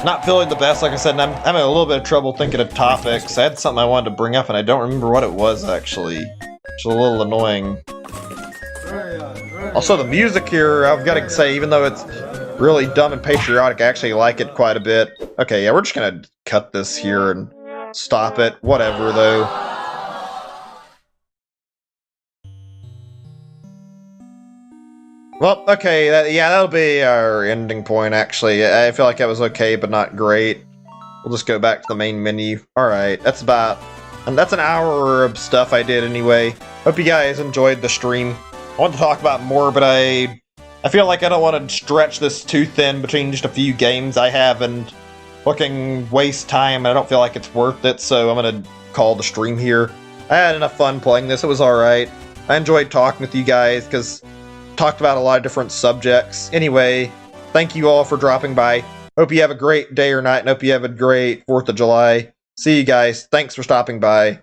Not feeling the best, like I said, and I'm having a little bit of trouble thinking of topics. I had something I wanted to bring up, and I don't remember what it was, actually. It's a little annoying. Also, the music here, I've got to say, even though it's really dumb and patriotic, I actually like it quite a bit. Okay, yeah, we're just gonna cut this here and stop it. Whatever, though. Well, okay, that'll be our ending point, actually. I feel like that was okay, but not great. We'll just go back to the main menu. Alright, that's an hour of stuff I did anyway. Hope you guys enjoyed the stream. I want to talk about more, but I feel like I don't want to stretch this too thin between just a few games I have and fucking waste time. I don't feel like it's worth it, so I'm gonna call the stream here. I had enough fun playing this. It was alright. I enjoyed talking with you guys, because talked about a lot of different subjects. Anyway, thank you all for dropping by. Hope you have a great day or night, and hope you have a great 4th of July. See you guys. Thanks for stopping by.